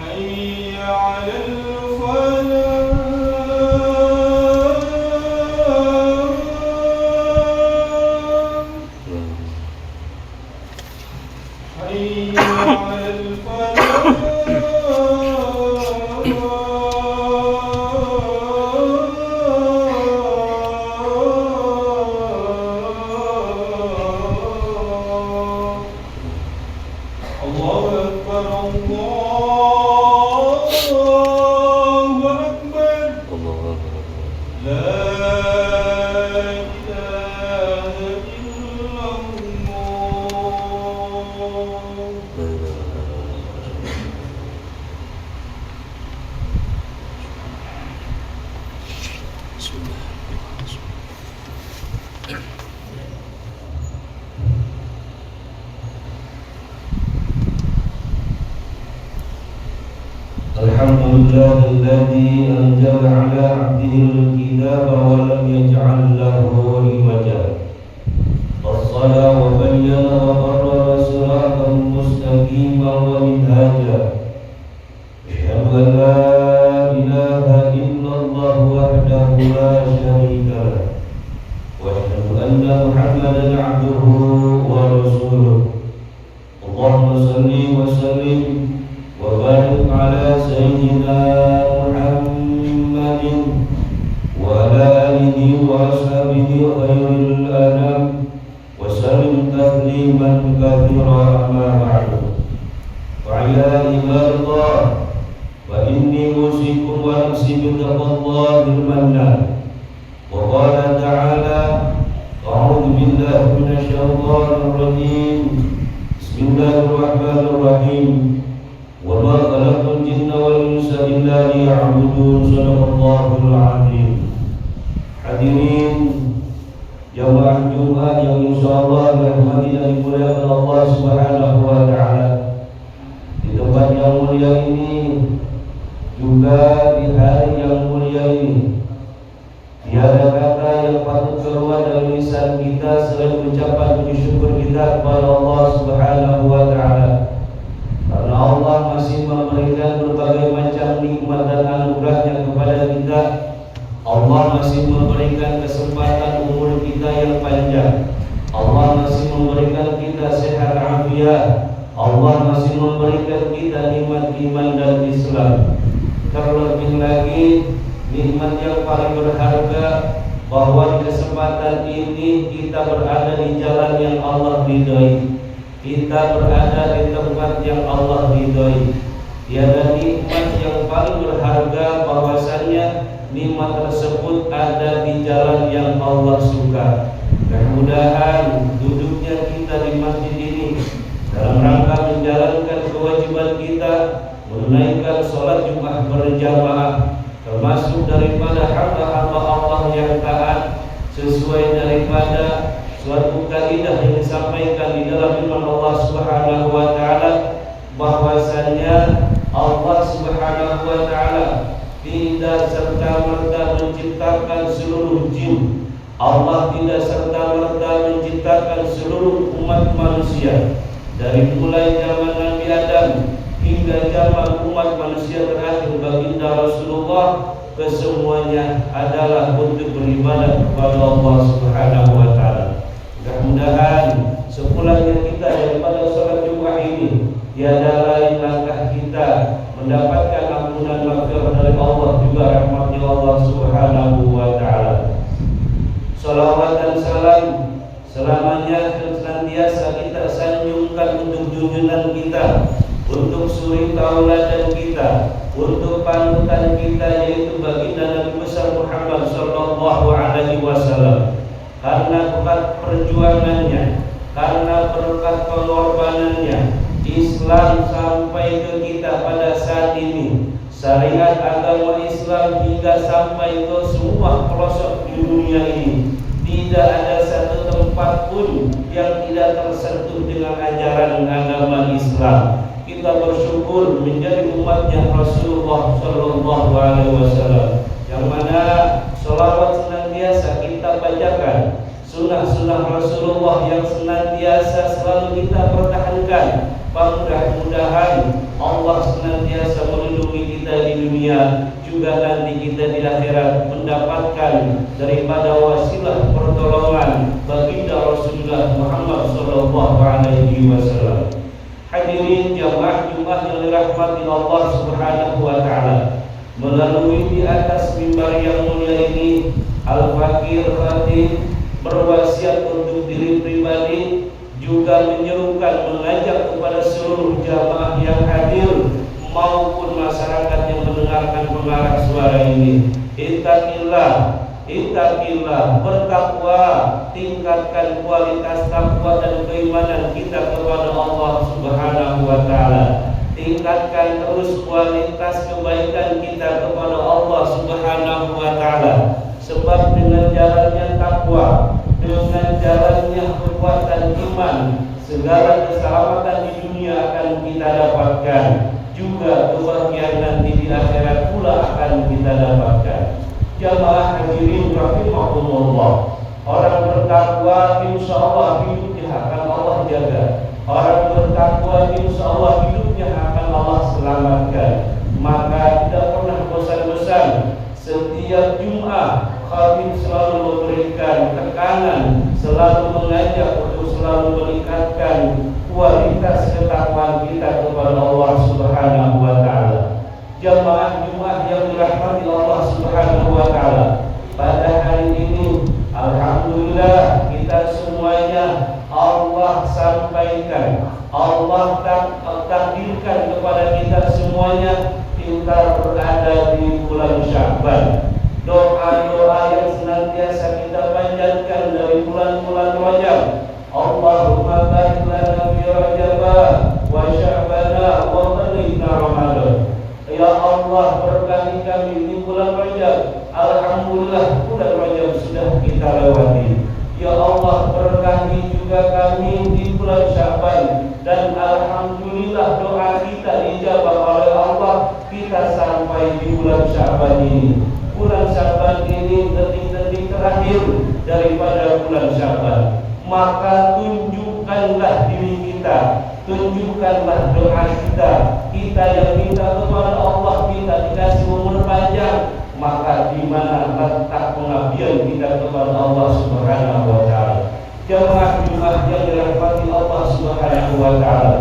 حي على الفلاح حي على Alhamdulillah alladzi anzala ala 'abdihi al-kitaba wa lam yaj'al lahu iwaja. Fassala wa bayyana wa qarrara siratan mustaqiman wa minhaja. Asyhadu an la ilaha illallah wahdahu la syarika lah. Wa asyhadu anna Muhammadan 'abduhu wa rasuluh. Allahumma shalli wa sallim wa barik ala sayyidina Muhammadin wa ala alihi wa ashabihi khairil anam wa sallim tasliman katsira amma ba'du. Wa ya ibadallah wa inni usikum wa nafsi bi taqwallahi al-mannan. Wa qala ta'ala a'udzu billahi minasy syaithanir rajim. Bismillahirrahmanirrahim. Wa ma khalaqtul jinna wal insa illa liya'budun. Shadaqallahul 'azim. Hadirin jamaah Jumat yang insyaallah dirahmati dan dimuliakan Allah Subhanahu wa taala. Di tempat yang mulia ini, juga di hari yang mulia ini, tiada kata yang patut keluar dari lisan kita selain ucapan puji syukur kita kepada Allah Subhanahu wa taala. Karena Allah masih memberikan berbagai macam nikmat dan anugerahnya kepada kita. Allah masih memberikan kesempatan umur kita yang panjang. Allah masih memberikan kita sehat afiat. Allah masih memberikan kita nikmat iman dan Islam. Terlebih lagi nikmat yang paling berharga, bahwa di kesempatan ini kita berada di jalan yang Allah ridhoi. Kita berada di tempat yang Allah ridhoi. Tiada nikmat yang paling berharga bahwasannya nikmat tersebut ada di jalan yang Allah suka. Mudah-mudahan duduknya kita di masjid ini dalam rangka menjalankan kewajiban kita menunaikan sholat Jumat berjamaah, termasuk daripada hamba-hamba Allah yang taat, sesuai daripada suatu kaidah yang disampaikan di dalam firman Allah Subhanahu wa taala, bahwasannya Allah Subhanahu wa taala tidak serta-merta menciptakan seluruh jin. Allah tidak serta-merta menciptakan seluruh umat manusia, dari mulai zaman Nabi Adam hingga zaman umat manusia terakhir baginda Rasulullah. Kesemuanya adalah untuk beribadah kepada Allah Subhanahu wa taala. Mudah-mudahan sepulangnya kita daripada sholat Jumat ini, tiada lain langkah kita mendapatkan ampunan maghfirah dari Allah, juga rahmatnya Allah Subhanahu wa taala. Salawat dan salam selamanya senantiasa kita sanjungkan untuk junjungan kita, untuk suri tauladan kita, untuk panutan kita, yaitu baginda Nabi besar Muhammad sallallahu alaihi wasallam. Karena berkat perjuangannya, karena berkat pengorbanannya, Islam sampai ke kita pada saat ini. Syariat agama Islam hingga sampai ke semua pelosok di dunia ini. Tidak ada satu tempat pun yang tidak tersentuh dengan ajaran agama Islam. Kita bersyukur menjadi umatnya Rasulullah sallallahu alaihi wasallam, yang mana sholawat senantiasa kita bacakan, sunnah-sunnah Rasulullah yang senantiasa selalu kita pertahankan. Mudah-mudahan Allah senantiasa melindungi kita di dunia, juga nanti kita di akhirat mendapatkan daripada wasilah pertolongan baginda Rasulullah Muhammad sallallahu alaihi wasallam. Hadirin jamaah Jumat yang dirahmati Allah Subhanahu wa taala. Melalui di atas mimbar yang mulia ini, Al-Fakir Khatib berwasiat untuk diri pribadi, juga menyerukan, mengajak kepada seluruh jamaah yang hadir maupun masyarakat yang mendengarkan pengarah suara ini. Ittaqillah, bertakwa, tingkatkan kualitas takwa dan keimanan kita kepada Allah Subhanahu wa taala. Tingkatkan terus kualitas kebaikan kita kepada Allah Subhanahu wa taala. Sebab dengan jalannya takwa, dengan jalannya kekuatan iman, segala keselamatan di dunia akan kita dapatkan, juga kebahagiaan nanti di akhirat pula akan kita dapatkan. Jamaah hadirin rahimahumullah, orang bertakwa insyaallah hidupnya akan Allah jaga. Orang bertakwa insyaallah hidupnya akan Allah selamatkan. Maka tidak pernah bosan-bosan, setiap Jumat khatib selalu memberikan tekanan, selalu mengajak untuk selalu meningkatkan kualitas ketakwaan kita kepada Allah Subhanahu wa taala. Jamaah Jumat yang dirahmati Allah Subhanahu wa taala, pada hari ini alhamdulillah kita semuanya Allah sampaikan, Allah takdirkan kepada kita semuanya kita berada di bulan Sya'ban. Doa-doa yang senantiasa kita panjatkan dari bulan-bulan Rajab. Allahumma barik lana fi Rajab wa Sya'ban wa balighna Ramadan. Ya Allah, berkahi kami di bulan Rajab. Alhamdulillah bulan Rajab sudah kita lewati. Ya Allah, berkahi juga kami di bulan Sya'ban, dan alhamdulillah doa kita dijabah oleh Allah. Kita sampai di bulan Sya'ban ini. Bulan Sya'ban ini detik-detik terakhir daripada bulan Sya'ban. Maka tunjukkanlah diri kita, tunjukkanlah doa kita. Kita yang minta kepada Allah, kita dikasih umur panjang, maka di mana letak pengabdian kita kepada Allah Subhanahu wa taala. Jamaah Jumat yang dirahmati Allah Subhanahu wa taala.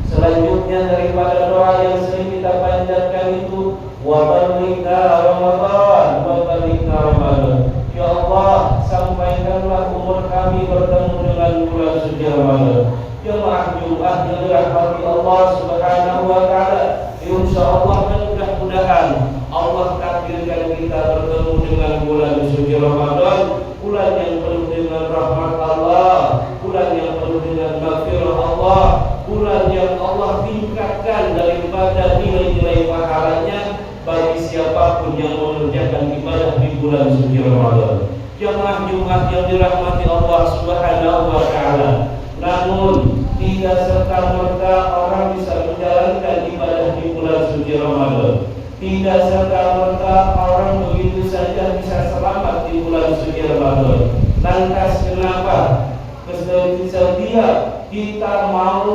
Selanjutnya daripada doa yang sering kita panjatkan itu, wa balighna Ramadan, wa balighna Ramadan. Ya Allah, sampaikanlah umur kami bertemu dengan bulan suci Ramadan. Jamaah Jumat yang dirahmati Allah Subhanahu wa taala, insyaallah mudah-mudahan Allah takdirkan kita bertemu dengan bulan suci Ramadan, bulan yang penuh dengan rahmat Allah, bulan yang penuh dengan maghfirah Allah, bulan yang Allah tingkatkan daripada nilai-nilai pahalanya bagi siapapun yang mengerjakan ibadah di bulan suci Ramadan. Jamaah Jumat yang dirahmati Allah Subhanahu wa taala, namun tidak serta-merta orang bisa menjalankan ibadah di bulan suci Ramadan. Tidak serta-merta orang begitu saja bisa selamat di bulan suci Ramadan. Lantas kenapa? Setiap kita mau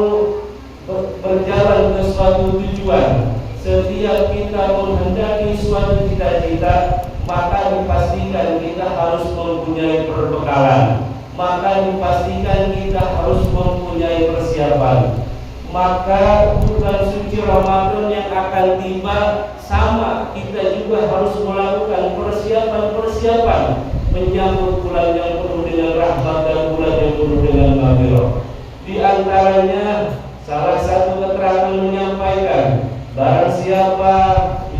berjalan ke suatu tujuan, setiap kita menghendaki suatu cita-cita, maka dipastikan kita harus mempunyai perbekalan, maka dipastikan kita harus mempunyai persiapan. Maka bulan suci Ramadan yang akan tiba, sama kita juga harus melakukan persiapan-persiapan menyambut bulan yang penuh dengan rahmat dan bulan yang penuh dengan maghfirah. Di antaranya salah satu keterangan menyampaikan, barang siapa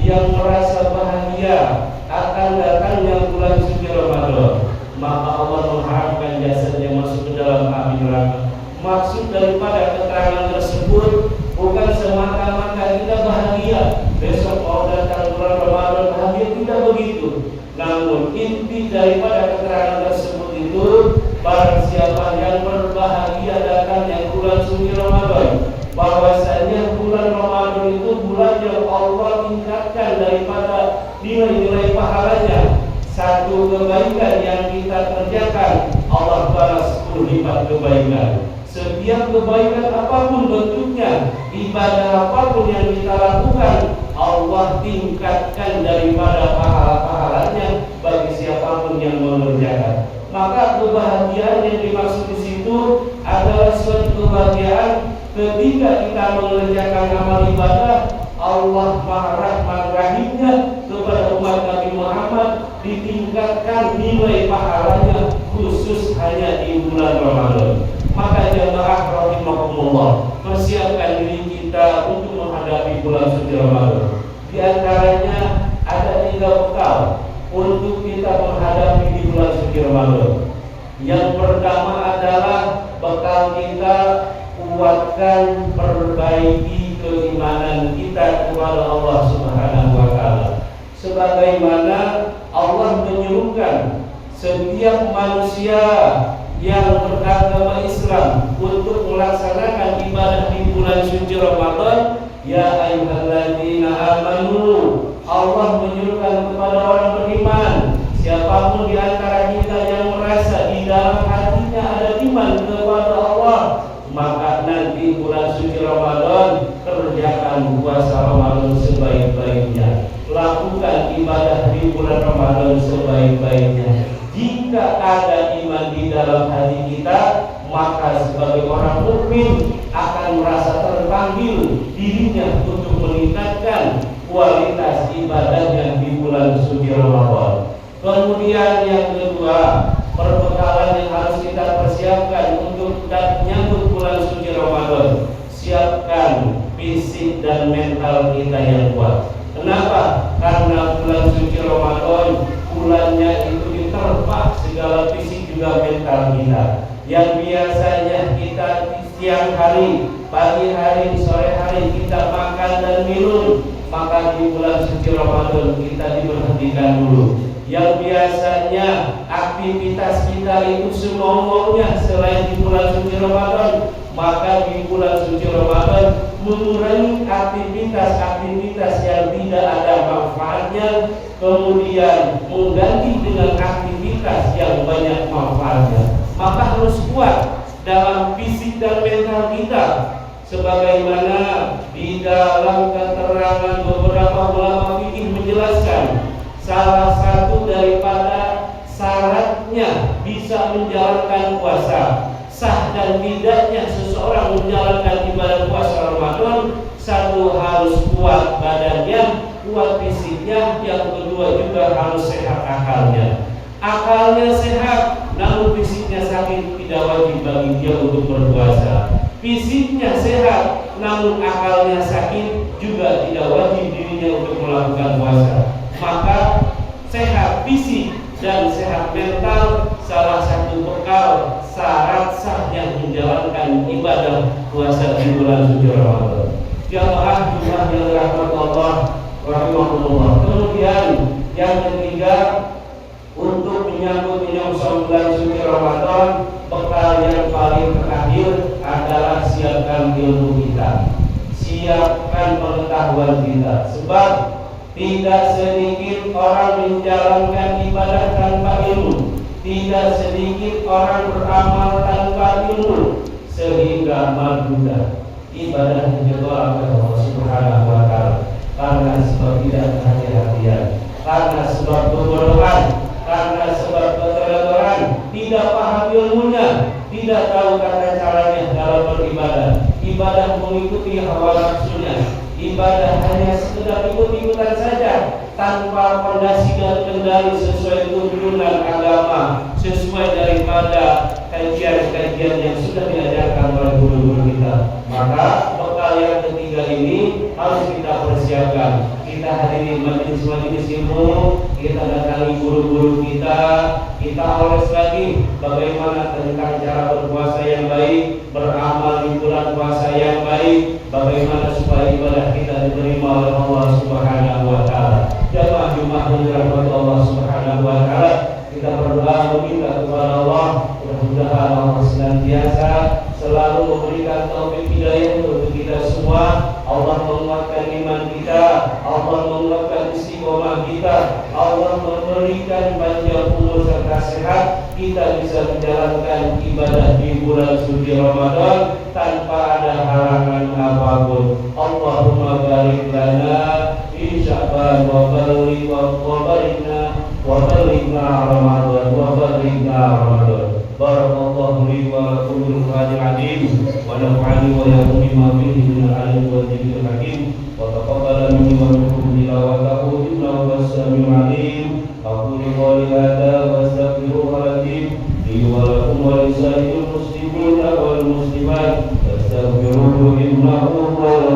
yang merasa bahagia akan datangnya bulan suci Ramadan, maka Allah mengharapkan jasadnya masuk ke dalam api neraka. Maksud daripada keterangan tersebut bukan semata-mata kita bahagia besok mau datang bulan Ramadan bahagia, tidak begitu. Namun inti daripada keterangan tersebut itu, barang siapa yang berbahagia datangnya bulan suci Ramadan, kebaikan apapun bentuknya, ibadah apapun yang kita lakukan, Allah tingkatkan daripada pahala-pahalanya bagi siapapun yang mengerjakan. Maka kebahagiaan yang dimaksud di situ adalah suatu kebahagiaan ketika kita mengerjakan amal ibadah. Allah Maha Rahman Rahimnya kepada umat Nabi Muhammad ditingkatkan nilai pahalanya khusus hanya di bulan Ramadan. Maka jamaah rahimakumullah, persiapkan diri kita untuk menghadapi bulan suci Ramadan. Di antaranya ada 3 bekal untuk kita menghadapi di bulan suci Ramadan. Yang pertama adalah bekal kita kuatkan, perbaiki keimanan kita kepada Allah Subhanahu wa taala. Sebagaimana Allah menyerukan setiap manusia yang beragama Islam untuk melaksanakan ibadah di bulan suci Ramadan, ya ayyuhalladzina amanu. Allah menyerukan kepada orang beriman, siapapun di antara kita yang merasa di dalam hatinya ada iman kepada Allah, maka nanti bulan suci Ramadan kerjakan puasa Ramadan sebaik-baiknya, lakukan ibadah di bulan Ramadan sebaik-baiknya. Jika ada iman di dalam hati kita, maka sebagai orang mukmin akan merasa terpanggil dirinya untuk meningkatkan kualitas ibadahnya di bulan suci Ramadan. Kemudian yang kedua, perbekalan yang harus kita persiapkan untuk menyambut bulan suci Ramadan. Siapkan fisik dan mental kita yang kuat. Kenapa? Karena bulan suci Ramadan, bulannya itu diterpa segala fisik juga mental kita. Yang biasanya kita siang hari, pagi hari, sore hari kita makan dan minum, maka di bulan suci Ramadan kita diberhentikan dulu. Yang biasanya aktivitas kita itu semau-maunya selain di bulan suci Ramadan, maka di bulan suci Ramadan mengurangi aktivitas-aktivitas yang tidak ada manfaatnya, kemudian mengganti dengan aktivitas yang banyak manfaatnya. Maka harus kuat dalam fisik dan mental kita, sebagaimana di dalam keterangan beberapa ulama fikih menjelaskan, salah satu daripada syaratnya bisa menjalankan puasa, sah dan tidaknya seseorang menjalankan ibadah puasa Ramadan, satu harus kuat badannya, kuat fisiknya, yang kedua juga harus sehat akalnya. Akalnya sehat, namun fisiknya sakit, tidak wajib bagi dia untuk berpuasa. Fisiknya sehat, namun akalnya sakit, juga tidak wajib dirinya untuk melakukan puasa. Maka sehat fisik dan sehat mental salah satu bekal syarat sahnya menjalankan ibadah puasa di bulan suci Ramadan. Jamaah yang dirahmati Allah rahimahullah. Kemudian yang ketiga, untuk menyambut bulan suci Ramadan, bekal yang paling terakhir adalah siapkan ilmu kita, siapkan pengetahuan kita. Sebab tidak sedikit orang menjalankan ibadah tanpa ilmu, tidak sedikit orang beramal tanpa ilmu, sehingga maludah ibadah yang ditolak oleh Allah Subhanahu wa taala karena sebab tidak kehati-hatian, karena sebab kebodohan, karena sebab keteledoran, tidak paham ilmunya, tidak tahu tata caranya dalam beribadah. Ibadah mengikuti hawa nafsunya, ibadah hanya sekedar ikut-ikutan saja tanpa fondasi dan kendali sesuai tuntunan agama, sesuai daripada kajian-kajian yang sudah diajarkan oleh guru-guru kita. Maka bekal yang ketiga ini harus kita persiapkan. Kita hadiri majelis-majelis ilmu, kita datangi guru-guru kita oles lagi bagaimana tentang cara berpuasa yang baik, beramal di bulan puasa yang baik, bagaimana supaya ibadah kita diterima oleh Allah Subhanahu wa taala. Jamaah Jumat yang dirahmati Allah Subhanahu wa taala, kita berdoa meminta kepada Allah, mudah-mudahan Allah senantiasa selalu memberikan taufik hidayah untuk kita semua. Allah menguatkan iman kita, Allah menguatkan istiqomah kita, Allah memberikan panjang umur serta sehat, kita bisa menjalankan ibadah di bulan suci Ramadan ada halangan apapun. Allahumma barik lana fi Sya'ban wa balikna Ramadan wa balikna Ramadan. Barakallahu li wa lakum bil Qur'anil azim wa nafa'ani wa iyyakum bima fihi min al-ayati wa dhikril hakim wa taqabbala minni wa minkum tilawatahu innahu was-sami'ul 'alim. Aqulu qawli hadza wa astaghfirullaha li wa lakum wa lisa'iril muslimina wal muslimat fastaghfiruhu innahu huwal